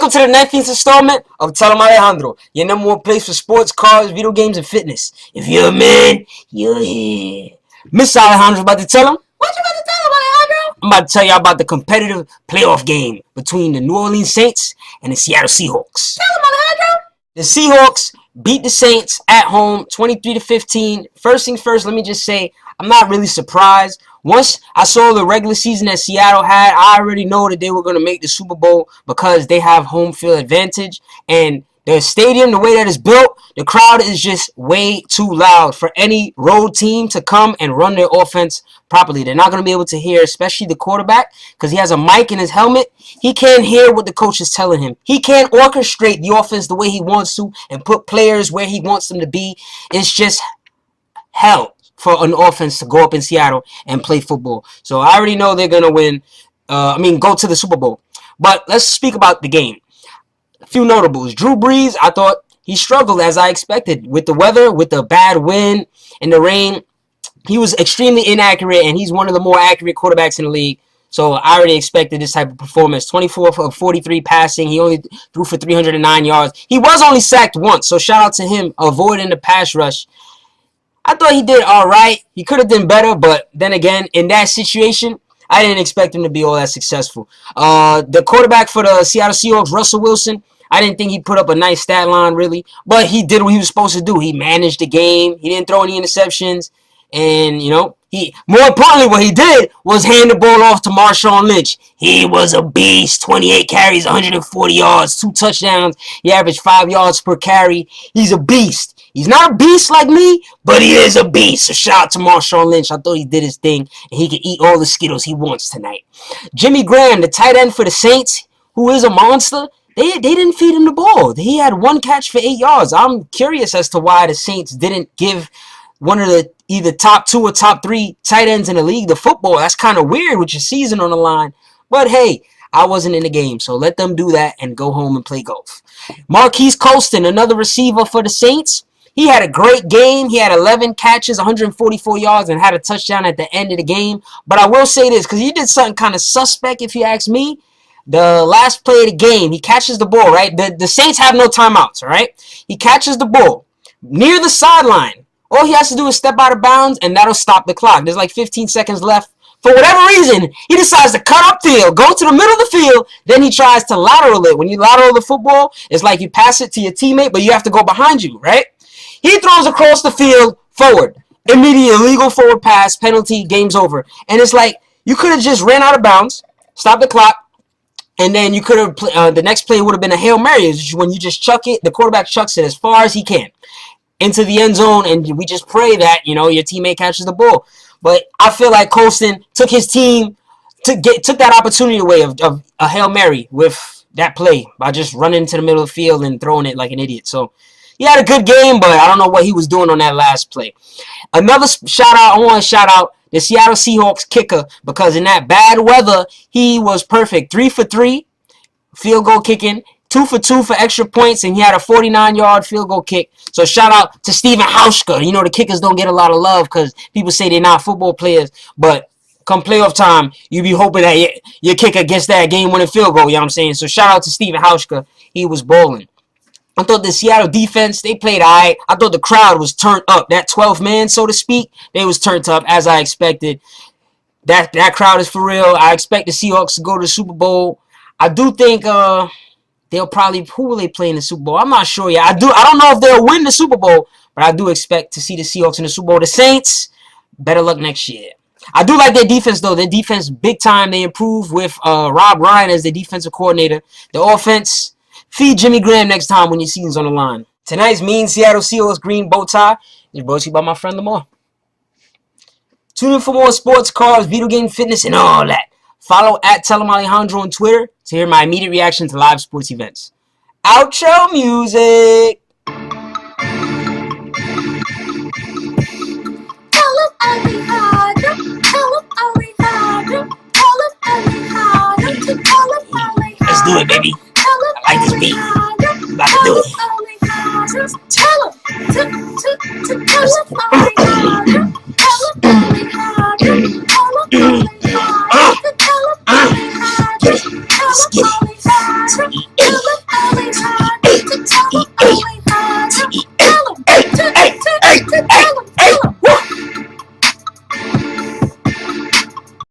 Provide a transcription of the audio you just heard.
Welcome to the 19th installment of Tell Em Alejandro, your number one place for sports, cars, video games, and fitness. If you're a man, you're here. Miss Alejandro's about to tell him. What you about to tell him, Alejandro? I'm about to tell y'all about the competitive playoff game between the New Orleans Saints and the Seattle Seahawks. Tell him, Alejandro. The Seahawks beat the Saints at home 23-15. First things first, let me just say, I'm not really surprised. Once I saw the regular season that Seattle had, I already know that they were going to make the Super Bowl because they have home field advantage. And the stadium, the way that it's built, the crowd is just way too loud for any road team to come and run their offense properly. They're not going to be able to hear, especially the quarterback, because he has a mic in his helmet. He can't hear what the coach is telling him. He can't orchestrate the offense the way he wants to and put players where he wants them to be. It's just hell for an offense to go up in Seattle and play football. So I already know they're going to win. Go to the Super Bowl. But let's speak about the game. A few notables. Drew Brees, I thought he struggled as I expected. With the weather, with the bad wind and the rain, he was extremely inaccurate, and he's one of the more accurate quarterbacks in the league. So I already expected this type of performance. 24 for 43 passing. He only threw for 309 yards. He was only sacked once, so shout out to him avoiding the pass rush. I thought he did all right. He could have done better, but then again, in that situation, I didn't expect him to be all that successful. The quarterback for the Seattle Seahawks, Russell Wilson, I didn't think he put up a nice stat line, really, but he did what he was supposed to do. He managed the game. He didn't throw any interceptions, and, more importantly, what he did was hand the ball off to Marshawn Lynch. He was a beast. 28 carries, 140 yards, 2 touchdowns. He averaged 5 yards per carry. He's a beast. He's not a beast like me, but he is a beast. So shout out to Marshawn Lynch. I thought he did his thing, and he can eat all the Skittles he wants tonight. Jimmy Graham, the tight end for the Saints, who is a monster, they didn't feed him the ball. He had 1 catch for 8 yards. I'm curious as to why the Saints didn't give one of the either top 2 or top 3 tight ends in the league the football. That's kind of weird with your season on the line. But hey, I wasn't in the game, so let them do that and go home and play golf. Marques Colston, another receiver for the Saints. He had a great game. He had 11 catches, 144 yards, and had a touchdown at the end of the game. But I will say this, because he did something kind of suspect, if you ask me. The last play of the game, he catches the ball, right? The Saints have no timeouts, all right? He catches the ball near the sideline. All he has to do is step out of bounds, and that'll stop the clock. There's like 15 seconds left. For whatever reason, he decides to cut upfield, go to the middle of the field, then he tries to lateral it. When you lateral the football, it's like you pass it to your teammate, but you have to go behind you, right? He throws across the field forward. Immediate illegal forward pass, penalty, game's over. And it's like, you could have just ran out of bounds, stopped the clock, and then you could have, the next play would have been a Hail Mary. When you just chuck it, the quarterback chucks it as far as he can into the end zone, and we just pray that, your teammate catches the ball. But I feel like Colston took his team, took that opportunity away of a Hail Mary with that play by just running into the middle of the field and throwing it like an idiot. So he had a good game, but I don't know what he was doing on that last play. Another shout-out, I want to shout out the Seattle Seahawks kicker, because in that bad weather, he was perfect. 3 for 3 field goal kicking, 2 for 2 for extra points, and he had a 49-yard field goal kick. So shout out to Hauschka. The kickers don't get a lot of love because people say they're not football players, but come playoff time, you be hoping that your kicker gets that game-winning field goal, you know what I'm saying? So shout out to Hauschka. He was balling. I thought the Seattle defense, they played all right. I thought the crowd was turned up. That 12 man, so to speak, they was turned up as I expected. That crowd is for real. I expect the Seahawks to go to the Super Bowl. I do think they'll probably, who will they play in the Super Bowl? I'm not sure yet. I don't know if they'll win the Super Bowl, but I do expect to see the Seahawks in the Super Bowl. The Saints, better luck next year. I do like their defense, though. Their defense, big time. They improved with Rob Ryan as the defensive coordinator. The offense, feed Jimmy Graham next time when your season's on the line. Tonight's mean Seattle Seahawks green bow tie is brought to you by my friend Lamar. Tune in for more sports, cars, video game, fitness, and all that. Follow at Tell Em Alejandro on Twitter to hear my immediate reaction to live sports events. Outro music! Tell him, Alejandro. Tell him, Alejandro. Tell him, Alejandro. Tell him, Alejandro. Let's do it, baby. I like this beat. I'm about to do it. Tell him, Alejandro. Tell him, Alejandro.